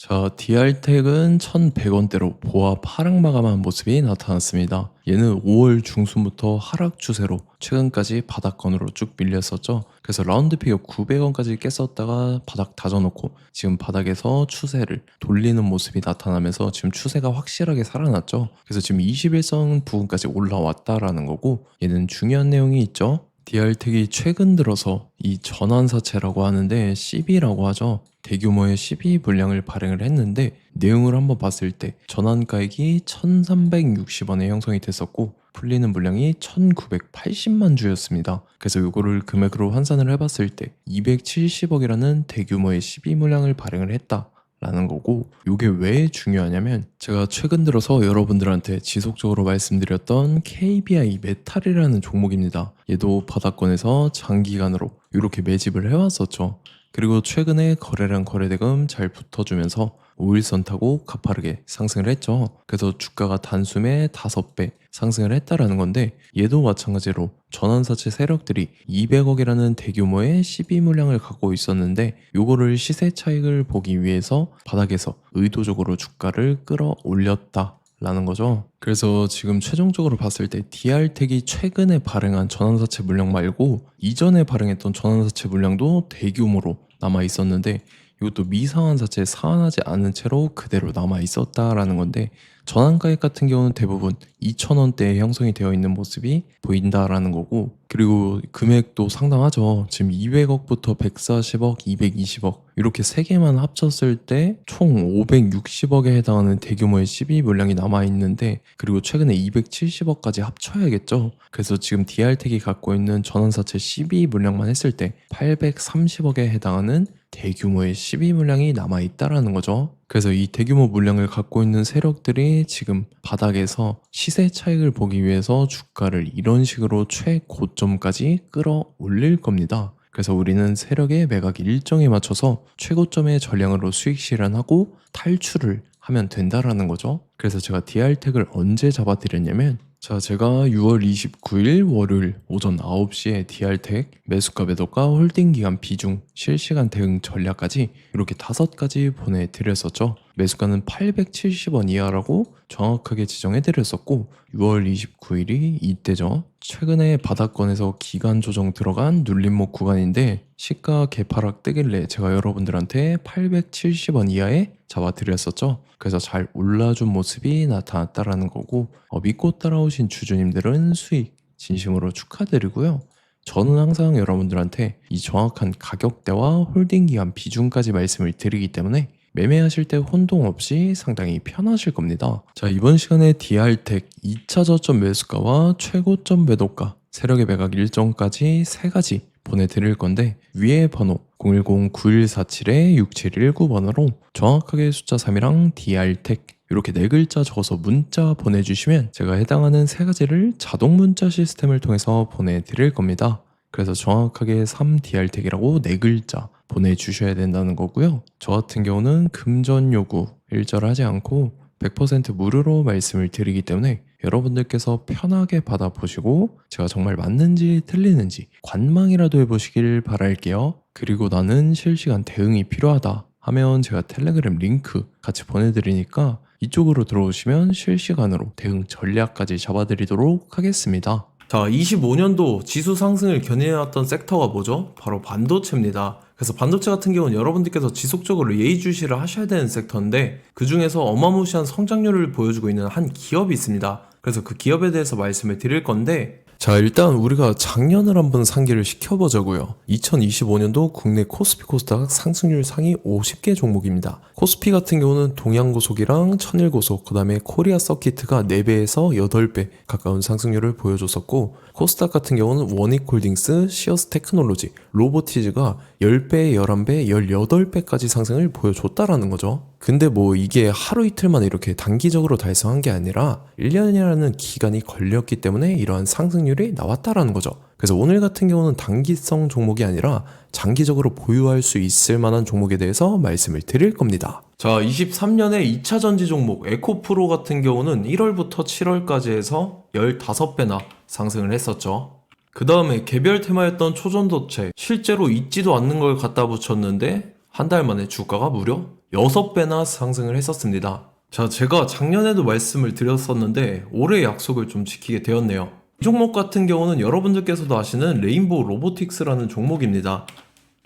자, DR텍은 1,100원대로 보합 하락 마감한 모습이 나타났습니다. 얘는 5월 중순부터 하락 추세로 최근까지 바닥권으로 쭉 밀렸었죠. 그래서 라운드 피겨 900원까지 깼었다가 바닥 다져놓고 지금 바닥에서 추세를 돌리는 모습이 나타나면서 지금 추세가 확실하게 살아났죠. 그래서 지금 21선 부근까지 올라왔다라는 거고, 얘는 중요한 내용이 있죠. DR텍이 최근 들어서 이 전환사채라고 하는데 CB라고 하죠. 대규모의 CB 물량을 발행을 했는데, 내용을 한번 봤을 때 전환가액이 1360원에 형성이 됐었고 풀리는 물량이 1980만 주였습니다. 그래서 이거를 금액으로 환산을 해봤을 때 270억이라는 대규모의 CB 물량을 발행을 했다 라는 거고, 이게 왜 중요하냐면 제가 최근 들어서 여러분들한테 지속적으로 말씀드렸던 KBI 메탈이라는 종목입니다. 얘도 바닥권에서 장기간으로 이렇게 매집을 해왔었죠. 그리고 최근에 거래량 거래대금 잘 붙어주면서 5일선 타고 가파르게 상승을 했죠. 그래서 주가가 단숨에 5배 상승을 했다라는 건데, 얘도 마찬가지로 전환사채 세력들이 200억이라는 대규모의 CB 물량을 갖고 있었는데, 요거를 시세 차익을 보기 위해서 바닥에서 의도적으로 주가를 끌어올렸다 라는 거죠. 그래서 지금 최종적으로 봤을 때 DR텍이 최근에 발행한 전환사채 물량 말고 이전에 발행했던 전환사채 물량도 대규모로 남아 있었는데, 이것도 미상환 사채 상환하지 않은 채로 그대로 남아 있었다라는 건데, 전환가액 같은 경우는 대부분 2,000원대에 형성이 되어 있는 모습이 보인다라는 거고, 그리고 금액도 상당하죠. 지금 200억부터 140억, 220억 이렇게 세 개만 합쳤을 때 총 560억에 해당하는 대규모의 CB 물량이 남아 있는데, 그리고 최근에 270억까지 합쳐야겠죠. 그래서 지금 DR텍이 갖고 있는 전환사채 CB 물량만 했을 때 830억에 해당하는 대규모의 CB 물량이 남아있다라는 거죠. 그래서 이 대규모 물량을 갖고 있는 세력들이 지금 바닥에서 시세 차익을 보기 위해서 주가를 이런 식으로 최고점까지 끌어올릴 겁니다. 그래서 우리는 세력의 매각 일정에 맞춰서 최고점의 전량으로 수익 실현하고 탈출을 하면 된다라는 거죠. 그래서 제가 DR텍을 언제 잡아드렸냐면, 자, 제가 6월 29일 월요일 오전 9시에 DR텍 매수가 매도가 홀딩 기간 비중 실시간 대응 전략까지 이렇게 5가지 보내드렸었죠. 매수가는 870원 이하라고 정확하게 지정해드렸었고, 6월 29일이 이때죠. 최근에 바닥권에서 기간 조정 들어간 눌림목 구간인데 시가 개파락 뜨길래 제가 여러분들한테 870원 이하에 잡아드렸었죠. 그래서 잘 올라준 모습이 나타났다라는 거고, 믿고 따라오신 주주님들은 수익 진심으로 축하드리고요. 저는 항상 여러분들한테 이 정확한 가격대와 홀딩 기간 비중까지 말씀을 드리기 때문에 매매하실 때 혼동 없이 상당히 편하실 겁니다. 자, 이번 시간에 DR텍 2차 저점 매수가와 최고점 매도가, 세력의 매각 일정까지 3가지 보내드릴 건데, 위에 번호 010-9147-6719번으로 정확하게 숫자 3이랑 DR텍 이렇게 4글자 적어서 문자 보내주시면 제가 해당하는 3가지를 자동 문자 시스템을 통해서 보내드릴 겁니다. 그래서 정확하게 3DR텍이라고 4글자 보내주셔야 된다는 거고요. 저 같은 경우는 금전 요구 일절하지 않고 100% 무료로 말씀을 드리기 때문에 여러분들께서 편하게 받아보시고 제가 정말 맞는지 틀리는지 관망이라도 해보시길 바랄게요. 그리고 나는 실시간 대응이 필요하다 하면 제가 텔레그램 링크 같이 보내드리니까 이쪽으로 들어오시면 실시간으로 대응 전략까지 잡아드리도록 하겠습니다. 자, 25년도 지수 상승을 견인해왔던 섹터가 뭐죠? 바로 반도체입니다. 그래서 반도체 같은 경우는 여러분들께서 지속적으로 예의주시를 하셔야 되는 섹터인데, 그 중에서 어마무시한 성장률을 보여주고 있는 한 기업이 있습니다. 그래서 그 기업에 대해서 말씀을 드릴 건데, 자, 일단 우리가 작년을 한번 상기를 시켜보자고요. 2025년도 국내 코스피 코스닥 상승률 상위 50개 종목입니다. 코스피 같은 경우는 동양고속이랑 천일고속, 그 다음에 코리아 서키트가 4배에서 8배 가까운 상승률을 보여줬었고, 코스닥 같은 경우는 원익홀딩스, 시어스 테크놀로지, 로보티즈가 10배, 11배, 18배까지 상승을 보여줬다라는 거죠. 근데 뭐 이게 하루 이틀만 이렇게 단기적으로 달성한 게 아니라 1년이라는 기간이 걸렸기 때문에 이러한 상승률이 나왔다라는 거죠. 그래서 오늘 같은 경우는 단기성 종목이 아니라 장기적으로 보유할 수 있을 만한 종목에 대해서 말씀을 드릴 겁니다. 자, 23년에 2차 전지 종목 에코프로 같은 경우는 1월부터 7월까지 해서 15배나 상승을 했었죠. 그 다음에 개별 테마였던 초전도체, 실제로 있지도 않는 걸 갖다 붙였는데 한 달 만에 주가가 무려 6배나 상승을 했었습니다. 자, 제가 작년에도 말씀을 드렸었는데 올해 약속을 좀 지키게 되었네요. 이 종목 같은 경우는 여러분들께서도 아시는 레인보우 로보틱스라는 종목입니다.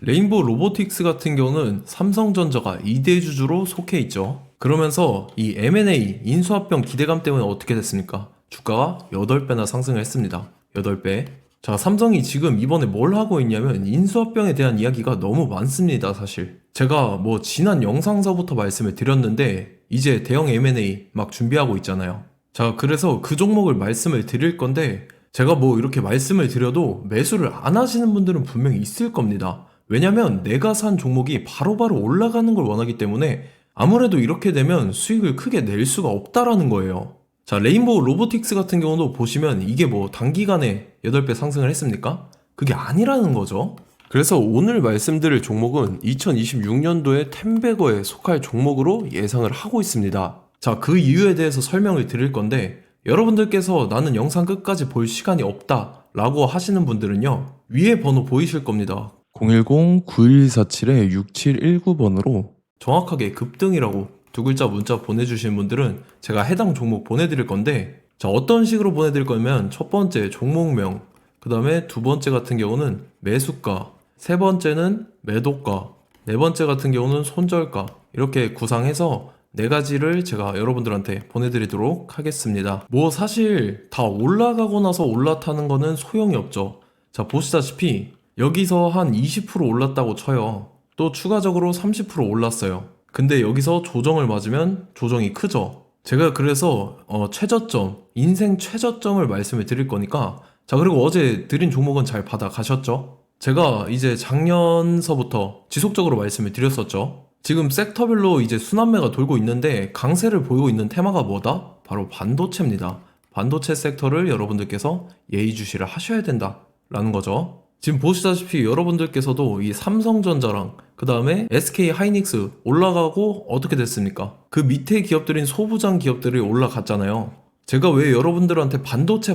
레인보우 로보틱스 같은 경우는 삼성전자가 2대 주주로 속해 있죠. 그러면서 이 M&A 인수합병 기대감 때문에 어떻게 됐습니까? 주가가 8배나 상승을 했습니다. 8배. 자, 삼성이 지금 이번에 뭘 하고 있냐면 인수합병에 대한 이야기가 너무 많습니다, 사실. 제가 뭐 지난 영상서부터 말씀을 드렸는데 이제 대형 M&A 막 준비하고 있잖아요. 자, 그래서 그 종목을 말씀을 드릴 건데 제가 뭐 이렇게 말씀을 드려도 매수를 안 하시는 분들은 분명히 있을 겁니다. 왜냐면 내가 산 종목이 바로바로 올라가는 걸 원하기 때문에 아무래도 이렇게 되면 수익을 크게 낼 수가 없다라는 거예요. 자, 레인보우 로보틱스 같은 경우도 보시면 이게 뭐 단기간에 8배 상승을 했습니까? 그게 아니라는 거죠. 그래서 오늘 말씀드릴 종목은 2026년도에 템베거에 속할 종목으로 예상을 하고 있습니다. 자, 그 이유에 대해서 설명을 드릴 건데 여러분들께서 나는 영상 끝까지 볼 시간이 없다 라고 하시는 분들은요, 위에 번호 보이실 겁니다. 010-9147-6719번으로 정확하게 급등이라고 두 글자 문자 보내주신 분들은 제가 해당 종목 보내드릴 건데, 자, 어떤 식으로 보내드릴 거냐면 첫 번째 종목명, 그 다음에 두 번째 같은 경우는 매수가, 세 번째는 매도가, 네 번째 같은 경우는 손절가, 이렇게 구상해서 네 가지를 제가 여러분들한테 보내드리도록 하겠습니다. 뭐 사실 다 올라가고 나서 올라타는 거는 소용이 없죠. 자, 보시다시피 여기서 한 20% 올랐다고 쳐요. 또 추가적으로 30% 올랐어요. 근데 여기서 조정을 맞으면 조정이 크죠. 제가 그래서 최저점, 인생 최저점을 말씀을 드릴 거니까, 자, 그리고 어제 드린 종목은 잘 받아 가셨죠? 제가 이제 작년서부터 지속적으로 말씀을 드렸었죠. 지금 섹터별로 이제 순환매가 돌고 있는데 강세를 보이고 있는 테마가 뭐다? 바로 반도체입니다. 반도체 섹터를 여러분들께서 예의주시를 하셔야 된다라는 거죠. 지금 보시다시피 여러분들께서도 이 삼성전자랑 그 다음에 SK 하이닉스 올라가고 어떻게 됐습니까? 그 밑에 기업들인 소부장 기업들이 올라갔잖아요. 제가 왜 여러분들한테 반도체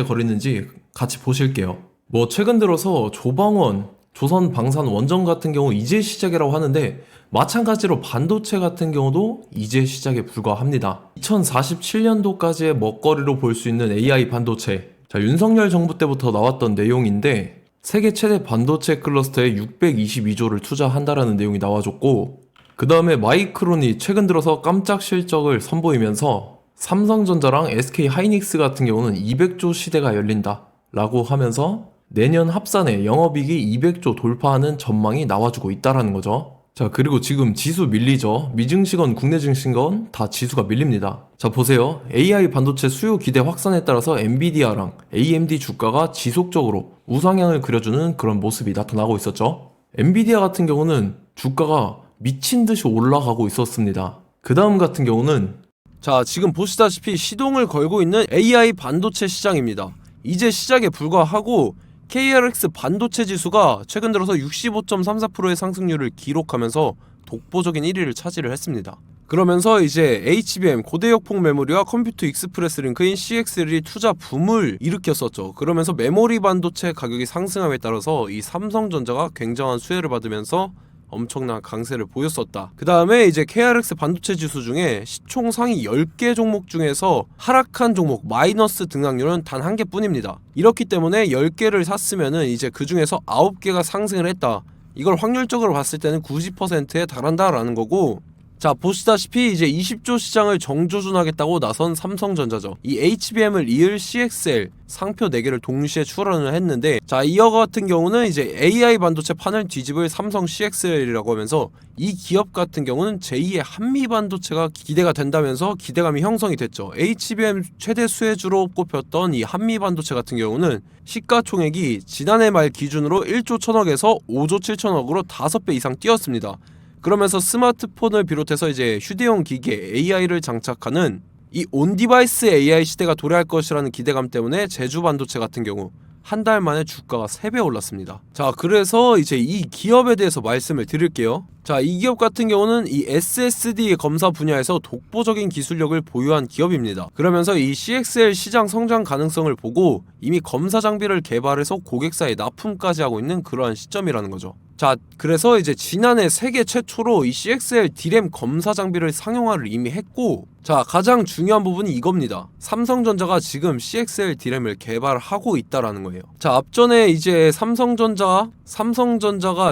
거리는지 같이 보실게요. 뭐 최근 들어서 조방원, 조선방산원전 같은 경우 이제 시작이라고 하는데 마찬가지로 반도체 같은 경우도 이제 시작에 불과합니다. 2047년도까지의 먹거리로 볼 수 있는 AI 반도체. 자, 윤석열 정부 때부터 나왔던 내용인데 세계 최대 반도체 클러스터에 622조를 투자한다라는 내용이 나와줬고, 그 다음에 마이크론이 최근 들어서 깜짝 실적을 선보이면서 삼성전자랑 SK 하이닉스 같은 경우는 200조 시대가 열린다 라고 하면서 내년 합산에 영업이익이 200조 돌파하는 전망이 나와주고 있다라는 거죠. 자, 그리고 지금 지수 밀리죠. 미증시건 국내 증시건 다 지수가 밀립니다. 자, 보세요. AI 반도체 수요 기대 확산에 따라서 엔비디아랑 AMD 주가가 지속적으로 우상향을 그려주는 그런 모습이 나타나고 있었죠. 엔비디아 같은 경우는 주가가 미친 듯이 올라가고 있었습니다. 그 다음 같은 경우는, 자, 지금 보시다시피 시동을 걸고 있는 AI 반도체 시장입니다. 이제 시작에 불과하고 KRX 반도체 지수가 최근 들어서 65.34%의 상승률을 기록하면서 독보적인 1위를 차지를 했습니다. 그러면서 이제 HBM 고대역폭 메모리와 컴퓨터 익스프레스 링크인 CXL이 투자 붐을 일으켰었죠. 그러면서 메모리 반도체 가격이 상승함에 따라서 이 삼성전자가 굉장한 수혜를 받으면서 엄청난 강세를 보였었다. 그 다음에 이제 KRX 반도체 지수 중에 시총 상위 10개 종목 중에서 하락한 종목 마이너스 등락률은 단 1개뿐입니다. 이렇기 때문에 10개를 샀으면은 이제 그 중에서 9개가 상승을 했다. 이걸 확률적으로 봤을 때는 90%에 달한다라는 거고, 자, 보시다시피 이제 20조 시장을 정조준하겠다고 나선 삼성전자죠. 이 HBM을 이을 CXL 상표 4개를 동시에 출원을 했는데, 자, 이어 같은 경우는 이제 AI 반도체 판을 뒤집을 삼성 CXL이라고 하면서 이 기업 같은 경우는 제2의 한미 반도체가 기대가 된다면서 기대감이 형성이 됐죠. HBM 최대 수혜주로 꼽혔던 이 한미 반도체 같은 경우는 시가총액이 지난해 말 기준으로 1조 1000억에서 5조 7천억으로 5배 이상 뛰었습니다. 그러면서 스마트폰을 비롯해서 이제 휴대용 기기에 AI를 장착하는 이 온디바이스 AI 시대가 도래할 것이라는 기대감 때문에 제주 반도체 같은 경우 한 달 만에 주가가 3배 올랐습니다. 자, 그래서 이제 이 기업에 대해서 말씀을 드릴게요. 자, 이 기업 같은 경우는 이 SSD 검사 분야에서 독보적인 기술력을 보유한 기업입니다. 그러면서 이 CXL 시장 성장 가능성을 보고 이미 검사 장비를 개발해서 고객사에 납품까지 하고 있는 그러한 시점이라는 거죠. 자, 그래서 이제 지난해 세계 최초로 이 CXL D램 검사 장비를 상용화를 이미 했고, 자, 가장 중요한 부분이 이겁니다. 삼성전자가 지금 CXL D램을 개발하고 있다라는 거예요. 자, 앞전에 이제 삼성전자가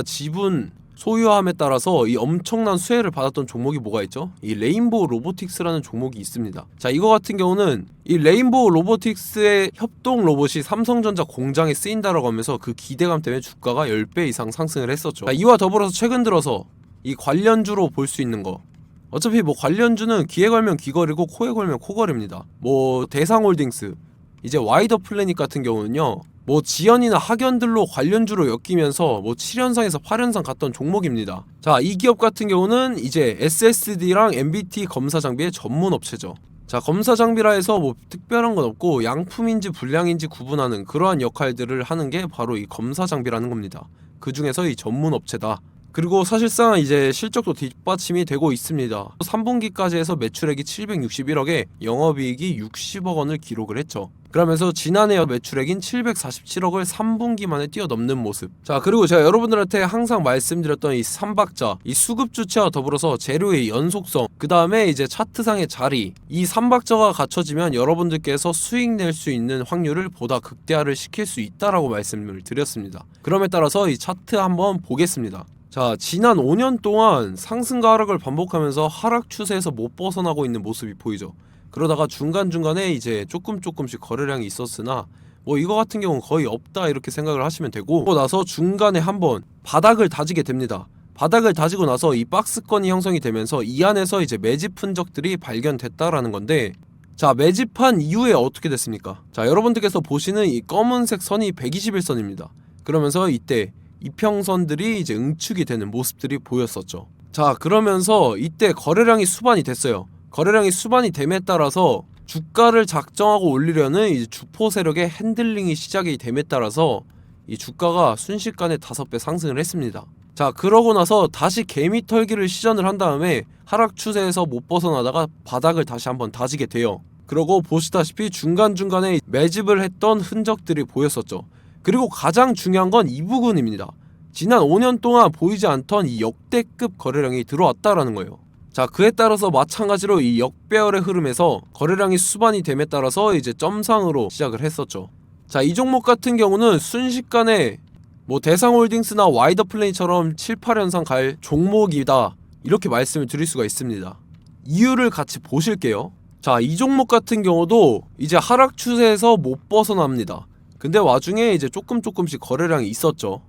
지분 소유함에 따라서 이 엄청난 수혜를 받았던 종목이 뭐가 있죠? 이 레인보우 로보틱스라는 종목이 있습니다. 자, 이거 같은 경우는 이 레인보우 로보틱스의 협동 로봇이 삼성전자 공장에 쓰인다라고 하면서 그 기대감 때문에 주가가 10배 이상 상승을 했었죠. 자, 이와 더불어서 최근 들어서 이 관련주로 볼 수 있는 거, 어차피 뭐 관련주는 귀에 걸면 귀걸이고 코에 걸면 코걸입니다. 뭐 대상홀딩스, 이제 와이더 플래닛 같은 경우는요, 뭐 지연이나 학연들로 관련주로 엮이면서 뭐 7연상에서 8연상 갔던 종목입니다. 자, 이 기업 같은 경우는 이제 SSD랑 MBT 검사 장비의 전문 업체죠. 자, 검사 장비라 해서 뭐 특별한 건 없고 양품인지 불량인지 구분하는 그러한 역할들을 하는 게 바로 이 검사 장비라는 겁니다. 그 중에서 이 전문 업체다. 그리고 사실상 이제 실적도 뒷받침이 되고 있습니다. 3분기까지 해서 매출액이 761억에 영업이익이 60억 원을 기록을 했죠. 그러면서 지난해 매출액인 747억을 3분기 만에 뛰어넘는 모습. 자, 그리고 제가 여러분들한테 항상 말씀드렸던 이 3박자, 이 수급 주체와 더불어서 재료의 연속성, 그 다음에 이제 차트상의 자리, 이 3박자가 갖춰지면 여러분들께서 수익 낼 수 있는 확률을 보다 극대화를 시킬 수 있다라고 말씀을 드렸습니다. 그럼에 따라서 이 차트 한번 보겠습니다. 자, 지난 5년 동안 상승과 하락을 반복하면서 하락 추세에서 못 벗어나고 있는 모습이 보이죠. 그러다가 중간중간에 이제 조금씩 거래량이 있었으나 뭐 이거 같은 경우는 거의 없다 이렇게 생각을 하시면 되고, 그러고 나서 중간에 한번 바닥을 다지게 됩니다. 바닥을 다지고 나서 이 박스권이 형성이 되면서 이 안에서 이제 매집 흔적들이 발견됐다라는 건데, 자, 매집한 이후에 어떻게 됐습니까? 자, 여러분들께서 보시는 이 검은색 선이 121선입니다. 그러면서 이때 이평선들이 이제 응축이 되는 모습들이 보였었죠. 자, 그러면서 이때 거래량이 수반이 됐어요. 거래량이 수반이 됨에 따라서 주가를 작정하고 올리려는 이제 주포 세력의 핸들링이 시작이 됨에 따라서 이 주가가 순식간에 5배 상승을 했습니다. 자, 그러고 나서 다시 개미 털기를 시전을 한 다음에 하락 추세에서 못 벗어나다가 바닥을 다시 한번 다지게 돼요. 그러고 보시다시피 중간중간에 매집을 했던 흔적들이 보였었죠. 그리고 가장 중요한 건 이 부분입니다. 지난 5년 동안 보이지 않던 이 역대급 거래량이 들어왔다라는 거예요. 자, 그에 따라서 마찬가지로 이 역배열의 흐름에서 거래량이 수반이 됨에 따라서 이제 점상으로 시작을 했었죠. 자, 이 종목 같은 경우는 순식간에 뭐 대상홀딩스나 와이더 플레이처럼 7, 8연상 갈 종목이다 이렇게 말씀을 드릴 수가 있습니다. 이유를 같이 보실게요. 자, 이 종목 같은 경우도 이제 하락 추세에서 못 벗어납니다. 근데 와중에 이제 조금씩 거래량이 있었죠.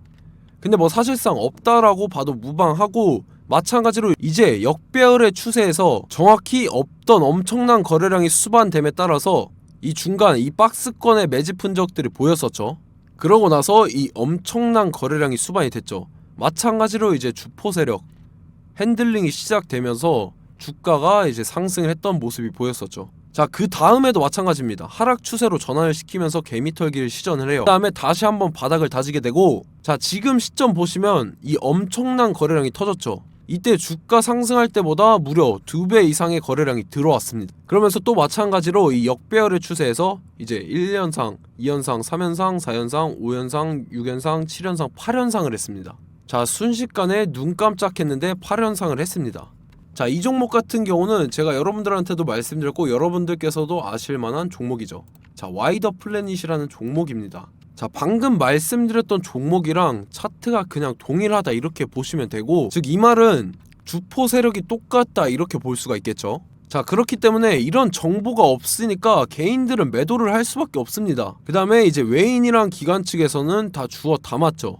근데 뭐 사실상 없다라고 봐도 무방하고, 마찬가지로 이제 역배열의 추세에서 정확히 없던 엄청난 거래량이 수반됨에 따라서 이 중간 이 박스권의 매집 흔적들이 보였었죠. 그러고 나서 이 엄청난 거래량이 수반이 됐죠. 마찬가지로 이제 주포 세력 핸들링이 시작되면서 주가가 이제 상승을 했던 모습이 보였었죠. 자, 그 다음에도 마찬가지입니다. 하락 추세로 전환을 시키면서 개미털기를 시전을 해요. 그 다음에 다시 한번 바닥을 다지게 되고, 자, 지금 시점 보시면 이 엄청난 거래량이 터졌죠. 이때 주가 상승할 때보다 무려 2배 이상의 거래량이 들어왔습니다. 그러면서 또 마찬가지로 이 역배열의 추세에서 이제 1연상, 2연상, 3연상, 4연상, 5연상, 6연상, 7연상, 8연상을 했습니다. 자, 순식간에 눈 깜짝했는데 8연상을 했습니다. 자, 이 종목 같은 경우는 제가 여러분들한테도 말씀드렸고 여러분들께서도 아실만한 종목이죠. 자, 와이더 플래닛이라는 종목입니다. 자, 방금 말씀드렸던 종목이랑 차트가 그냥 동일하다 이렇게 보시면 되고, 즉 이 말은 주포 세력이 똑같다 이렇게 볼 수가 있겠죠. 자, 그렇기 때문에 이런 정보가 없으니까 개인들은 매도를 할 수밖에 없습니다. 그 다음에 이제 외인이랑 기관 측에서는 다 주워 담았죠.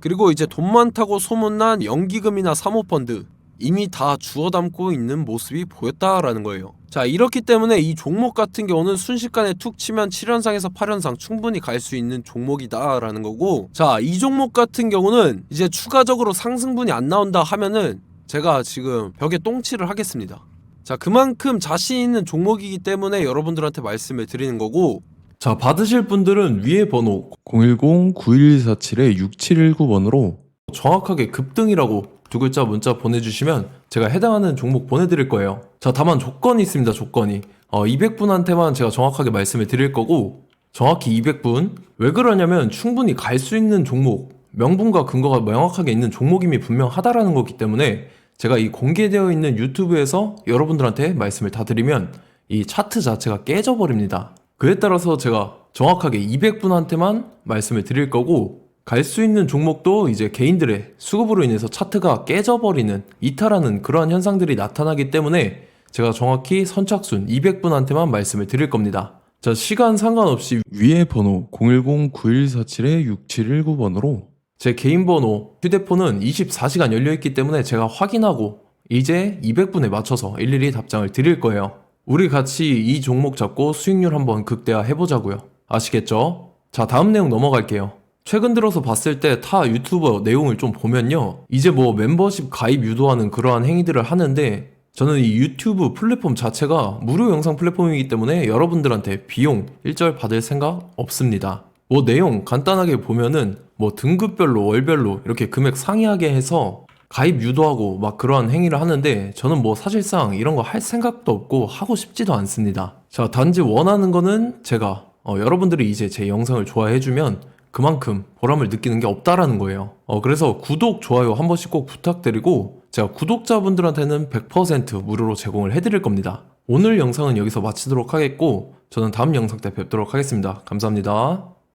그리고 이제 돈 많다고 소문난 연기금이나 사모펀드 이미 다 주워 담고 있는 모습이 보였다라는 거예요. 자, 이렇기 때문에 이 종목 같은 경우는 순식간에 툭 치면 7연상에서 8연상 충분히 갈 수 있는 종목이다 라는 거고, 자, 이 종목 같은 경우는 이제 추가적으로 상승분이 안 나온다 하면은 제가 지금 벽에 똥칠을 하겠습니다. 자, 그만큼 자신 있는 종목이기 때문에 여러분들한테 말씀을 드리는 거고, 자, 받으실 분들은 위에 번호 010-9147-6719번으로 정확하게 급등이라고 두 글자 문자 보내주시면 제가 해당하는 종목 보내드릴 거예요. 자, 다만 조건이 있습니다. 조건이 200분한테만 제가 정확하게 말씀을 드릴 거고, 정확히 200분. 왜 그러냐면 충분히 갈 수 있는 종목 명분과 근거가 명확하게 있는 종목임이 분명하다라는 거기 때문에 제가 이 공개되어 있는 유튜브에서 여러분들한테 말씀을 다 드리면 이 차트 자체가 깨져버립니다. 그에 따라서 제가 정확하게 200분한테만 말씀을 드릴 거고, 갈 수 있는 종목도 이제 개인들의 수급으로 인해서 차트가 깨져버리는, 이탈하는 그러한 현상들이 나타나기 때문에 제가 정확히 선착순 200분한테만 말씀을 드릴 겁니다. 자, 시간 상관없이 위에 번호 010-9147-6719번으로 제 개인 번호, 휴대폰은 24시간 열려있기 때문에 제가 확인하고 이제 200분에 맞춰서 일일이 답장을 드릴 거예요. 우리 같이 이 종목 잡고 수익률 한번 극대화해보자고요. 아시겠죠? 자, 다음 내용 넘어갈게요. 최근 들어서 봤을 때 타 유튜버 내용을 좀 보면요, 이제 뭐 멤버십 가입 유도하는 그러한 행위들을 하는데, 저는 이 유튜브 플랫폼 자체가 무료 영상 플랫폼이기 때문에 여러분들한테 비용 일절 받을 생각 없습니다. 뭐 내용 간단하게 보면은 뭐 등급별로 월별로 이렇게 금액 상이하게 해서 가입 유도하고 막 그러한 행위를 하는데, 저는 뭐 사실상 이런 거 할 생각도 없고 하고 싶지도 않습니다. 자, 단지 원하는 거는 제가 여러분들이 이제 제 영상을 좋아해주면 그만큼 보람을 느끼는 게 없다라는 거예요. 그래서 구독, 좋아요 한 번씩 꼭 부탁드리고, 제가 구독자분들한테는 100% 무료로 제공을 해드릴 겁니다. 오늘 영상은 여기서 마치도록 하겠고, 저는 다음 영상 때 뵙도록 하겠습니다. 감사합니다.